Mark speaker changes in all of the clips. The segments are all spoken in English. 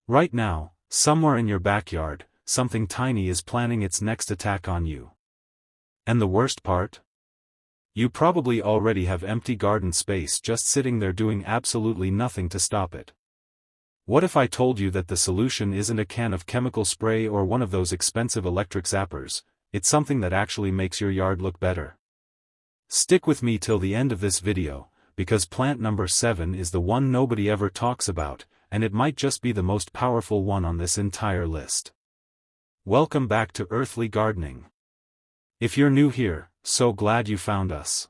Speaker 1: Right now, somewhere in your backyard, something tiny is planning its next attack on you. And the worst part? You probably already have empty garden space just sitting there doing absolutely nothing to stop it. What if I told you that the solution isn't a can of chemical spray or one of those expensive electric zappers, it's something that actually makes your yard look better? Stick with me till the end of this video, because plant number 7 is the one nobody ever talks about, and it might just be the most powerful one on this entire list. Welcome back to Earthly Gardening. If you're new here, so glad you found us.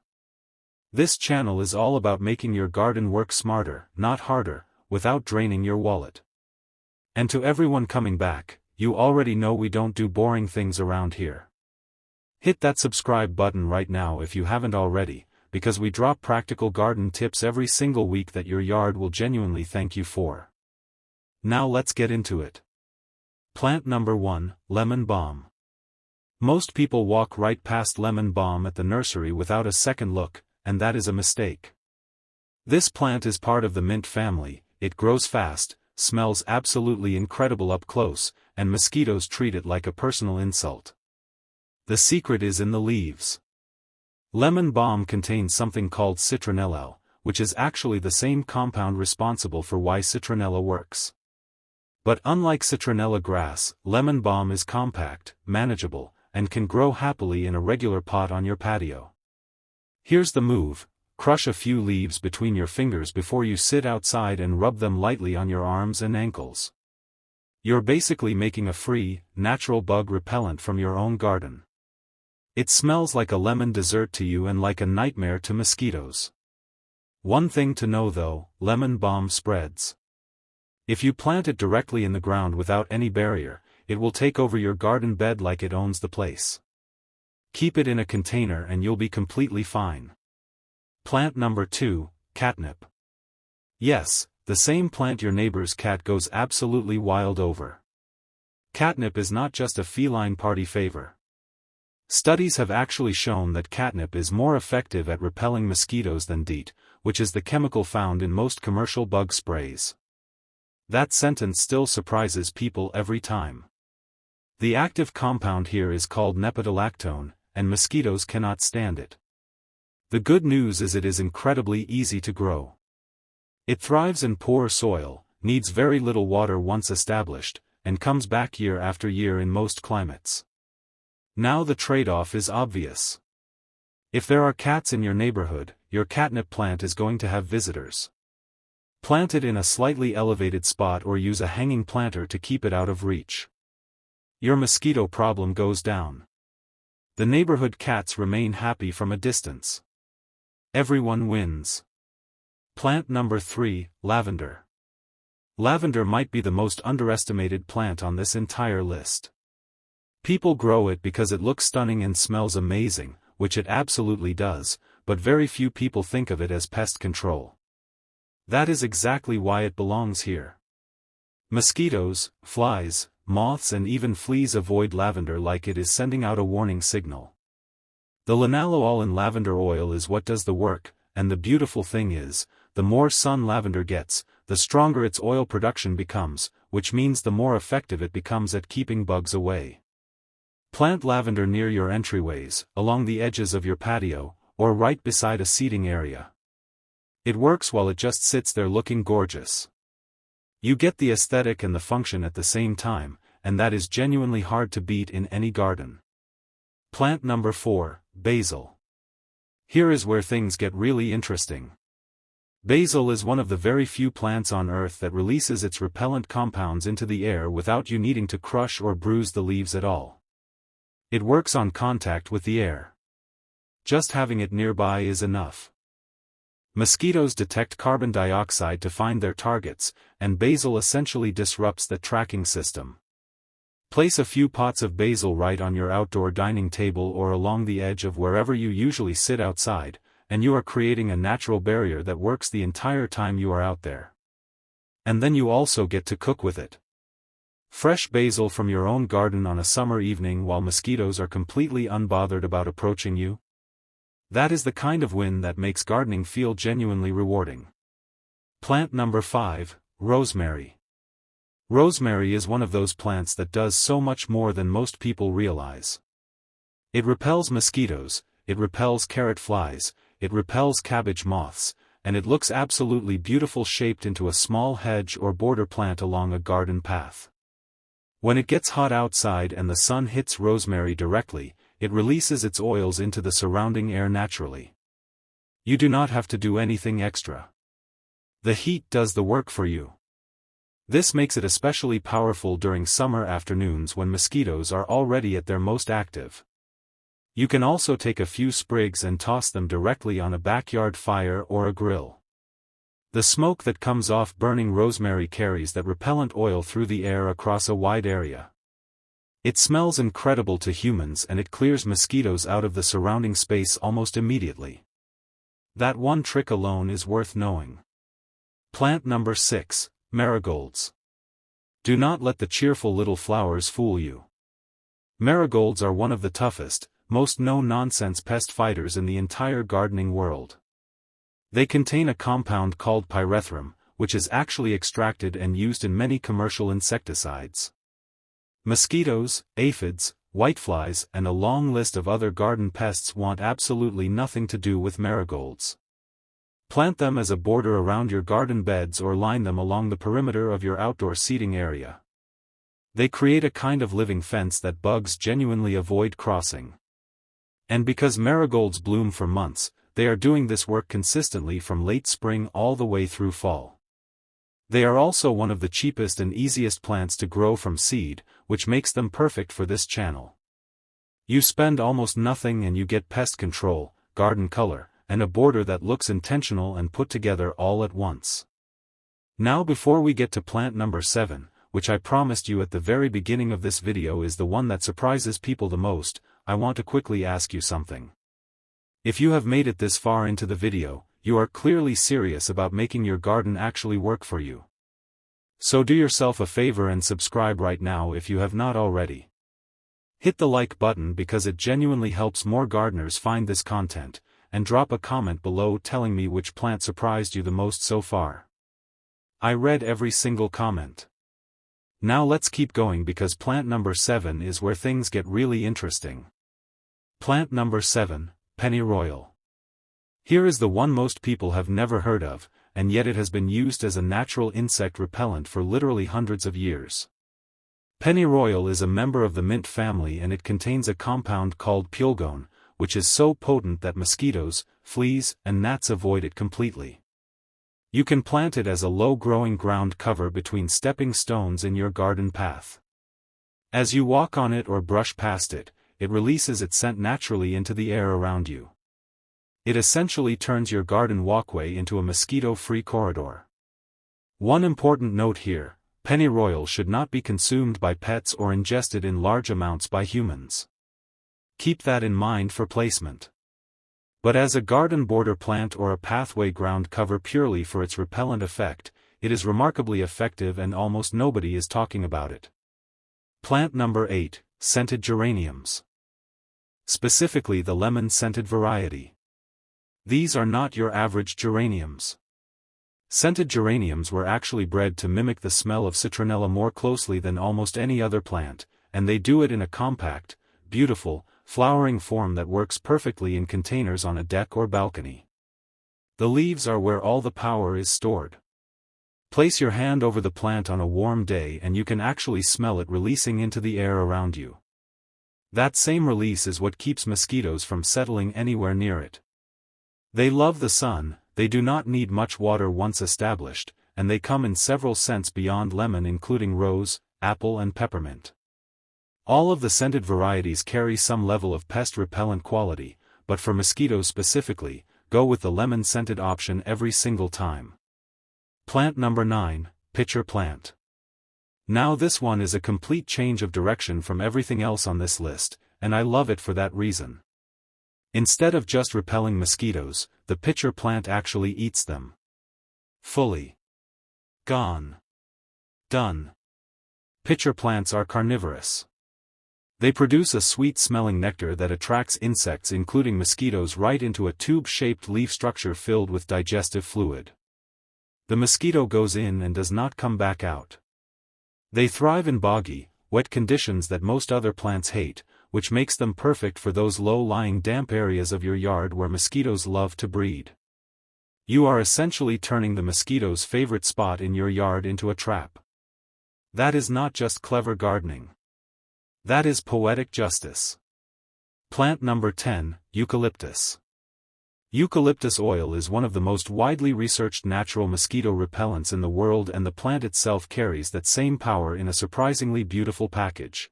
Speaker 1: This channel is all about making your garden work smarter, not harder, without draining your wallet. And to everyone coming back, you already know we don't do boring things around here. Hit that subscribe button right now if you haven't already, because we drop practical garden tips every single week that your yard will genuinely thank you for. Now let's get into it. Plant number 1, lemon balm. Most people walk right past lemon balm at the nursery without a second look, and that is a mistake. This plant is part of the mint family. It grows fast, smells absolutely incredible up close, and mosquitoes treat it like a personal insult. The secret is in the leaves. Lemon balm contains something called citronella, which is actually the same compound responsible for why citronella works. But unlike citronella grass, lemon balm is compact, manageable, and can grow happily in a regular pot on your patio. Here's the move. Crush a few leaves between your fingers before you sit outside and rub them lightly on your arms and ankles. You're basically making a free, natural bug repellent from your own garden. It smells like a lemon dessert to you and like a nightmare to mosquitoes. One thing to know though, lemon balm spreads. If you plant it directly in the ground without any barrier, it will take over your garden bed like it owns the place. Keep it in a container and you'll be completely fine. Plant number 2, catnip. Yes, the same plant your neighbor's cat goes absolutely wild over. Catnip is not just a feline party favor. Studies have actually shown that catnip is more effective at repelling mosquitoes than DEET, which is the chemical found in most commercial bug sprays. That sentence still surprises people every time. The active compound here is called nepentolactone, and mosquitoes cannot stand it. The good news is it is incredibly easy to grow. It thrives in poor soil, needs very little water once established, and comes back year after year in most climates. Now the trade-off is obvious. If there are cats in your neighborhood, your catnip plant is going to have visitors. Plant it in a slightly elevated spot or use a hanging planter to keep it out of reach. Your mosquito problem goes down. The neighborhood cats remain happy from a distance. Everyone wins. Plant number 3, lavender. Lavender might be the most underestimated plant on this entire list. People grow it because it looks stunning and smells amazing, which it absolutely does, but very few people think of it as pest control. That is exactly why it belongs here. Mosquitoes, flies, moths and even fleas avoid lavender like it is sending out a warning signal. The linalool in lavender oil is what does the work, and the beautiful thing is, the more sun lavender gets, the stronger its oil production becomes, which means the more effective it becomes at keeping bugs away. Plant lavender near your entryways, along the edges of your patio, or right beside a seating area. It works while it just sits there looking gorgeous. You get the aesthetic and the function at the same time, and that is genuinely hard to beat in any garden. Plant number 4, basil. Here is where things get really interesting. Basil is one of the very few plants on earth that releases its repellent compounds into the air without you needing to crush or bruise the leaves at all. It works on contact with the air. Just having it nearby is enough. Mosquitoes detect carbon dioxide to find their targets, and basil essentially disrupts the tracking system. Place a few pots of basil right on your outdoor dining table or along the edge of wherever you usually sit outside, and you are creating a natural barrier that works the entire time you are out there. And then you also get to cook with it. Fresh basil from your own garden on a summer evening while mosquitoes are completely unbothered about approaching you. That is the kind of win that makes gardening feel genuinely rewarding. Plant number 5, rosemary. Rosemary is one of those plants that does so much more than most people realize. It repels mosquitoes, it repels carrot flies, it repels cabbage moths, and it looks absolutely beautiful shaped into a small hedge or border plant along a garden path. When it gets hot outside and the sun hits rosemary directly, it releases its oils into the surrounding air naturally. You do not have to do anything extra. The heat does the work for you. This makes it especially powerful during summer afternoons when mosquitoes are already at their most active. You can also take a few sprigs and toss them directly on a backyard fire or a grill. The smoke that comes off burning rosemary carries that repellent oil through the air across a wide area. It smells incredible to humans and it clears mosquitoes out of the surrounding space almost immediately. That one trick alone is worth knowing. Plant number 6, Maragolds. Do not let the cheerful little flowers fool you. Marigolds are one of the toughest, most no-nonsense pest fighters in the entire gardening world. They contain a compound called pyrethrum, which is actually extracted and used in many commercial insecticides. Mosquitoes, aphids, whiteflies, and a long list of other garden pests want absolutely nothing to do with marigolds. Plant them as a border around your garden beds or line them along the perimeter of your outdoor seating area. They create a kind of living fence that bugs genuinely avoid crossing. And because marigolds bloom for months, they are doing this work consistently from late spring all the way through fall. They are also one of the cheapest and easiest plants to grow from seed, which makes them perfect for this channel. You spend almost nothing and you get pest control, garden color, and a border that looks intentional and put together all at once. Now before we get to plant number 7, which I promised you at the very beginning of this video is the one that surprises people the most, I want to quickly ask you something. If you have made it this far into the video, you are clearly serious about making your garden actually work for you. So do yourself a favor and subscribe right now if you have not already. Hit the like button because it genuinely helps more gardeners find this content, and drop a comment below telling me which plant surprised you the most so far. I read every single comment. Now let's keep going because plant number 7 is where things get really interesting. Plant number 7, pennyroyal. Here is the one most people have never heard of, and yet it has been used as a natural insect repellent for literally hundreds of years. Pennyroyal is a member of the mint family and it contains a compound called pulgone, which is so potent that mosquitoes, fleas, and gnats avoid it completely. You can plant it as a low-growing ground cover between stepping stones in your garden path. As you walk on it or brush past it, it releases its scent naturally into the air around you. It essentially turns your garden walkway into a mosquito-free corridor. One important note here, pennyroyal should not be consumed by pets or ingested in large amounts by humans. Keep that in mind for placement. But as a garden border plant or a pathway ground cover purely for its repellent effect, it is remarkably effective and almost nobody is talking about it. Plant number 8, scented geraniums. Specifically the lemon-scented variety. These are not your average geraniums. Scented geraniums were actually bred to mimic the smell of citronella more closely than almost any other plant, and they do it in a compact, beautiful, flowering form that works perfectly in containers on a deck or balcony. The leaves are where all the power is stored. Place your hand over the plant on a warm day and you can actually smell it releasing into the air around you. That same release is what keeps mosquitoes from settling anywhere near it. They love the sun, they do not need much water once established, and they come in several scents beyond lemon including rose, apple and peppermint. All of the scented varieties carry some level of pest repellent quality, but for mosquitoes specifically, go with the lemon-scented option every single time. Plant number 9, pitcher plant. Now this one is a complete change of direction from everything else on this list, and I love it for that reason. Instead of just repelling mosquitoes, the pitcher plant actually eats them. Fully. Gone. Done. Pitcher plants are carnivorous. They produce a sweet-smelling nectar that attracts insects including mosquitoes right into a tube-shaped leaf structure filled with digestive fluid. The mosquito goes in and does not come back out. They thrive in boggy, wet conditions that most other plants hate, which makes them perfect for those low-lying damp areas of your yard where mosquitoes love to breed. You are essentially turning the mosquitoes' favorite spot in your yard into a trap. That is not just clever gardening. That is poetic justice. Plant number 10, Eucalyptus. Eucalyptus oil is one of the most widely researched natural mosquito repellents in the world, and the plant itself carries that same power in a surprisingly beautiful package.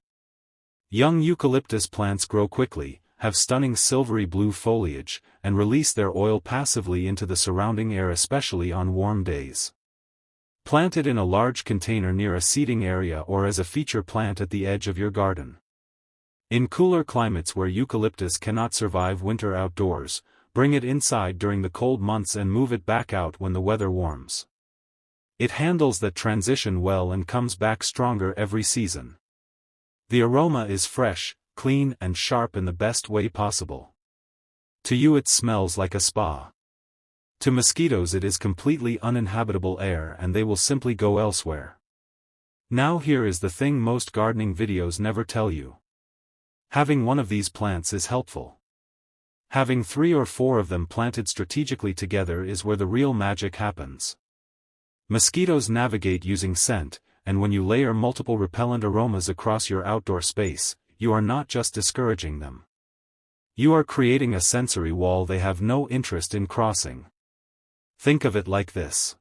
Speaker 1: Young eucalyptus plants grow quickly, have stunning silvery blue foliage, and release their oil passively into the surrounding air, especially on warm days. Plant it in a large container near a seating area or as a feature plant at the edge of your garden. In cooler climates where eucalyptus cannot survive winter outdoors, bring it inside during the cold months and move it back out when the weather warms. It handles that transition well and comes back stronger every season. The aroma is fresh, clean, and sharp in the best way possible. To you it smells like a spa. To mosquitoes it is completely uninhabitable air, and they will simply go elsewhere. Now here is the thing most gardening videos never tell you. Having one of these plants is helpful. Having 3 or 4 of them planted strategically together is where the real magic happens. Mosquitoes navigate using scent, and when you layer multiple repellent aromas across your outdoor space, you are not just discouraging them. You are creating a sensory wall they have no interest in crossing. Think of it like this.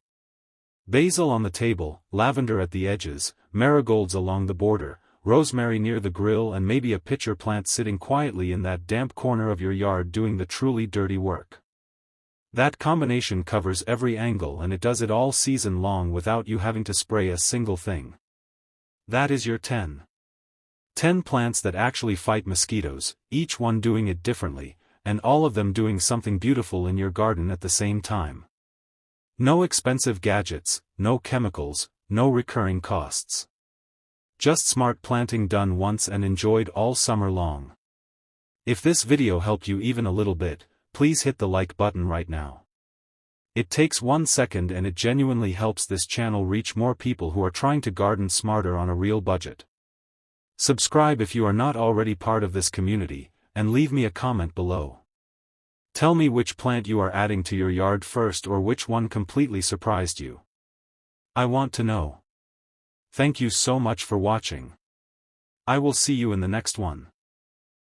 Speaker 1: Basil on the table, lavender at the edges, marigolds along the border, rosemary near the grill, and maybe a pitcher plant sitting quietly in that damp corner of your yard doing the truly dirty work. That combination covers every angle, and it does it all season long without you having to spray a single thing. That is your 10 plants that actually fight mosquitoes, each one doing it differently, and all of them doing something beautiful in your garden at the same time. No expensive gadgets, no chemicals, no recurring costs. Just smart planting done once and enjoyed all summer long. If this video helped you even a little bit, please hit the like button right now. It takes 1 second and it genuinely helps this channel reach more people who are trying to garden smarter on a real budget. Subscribe if you are not already part of this community, and leave me a comment below. Tell me which plant you are adding to your yard first, or which one completely surprised you. I want to know. Thank you so much for watching. I will see you in the next one.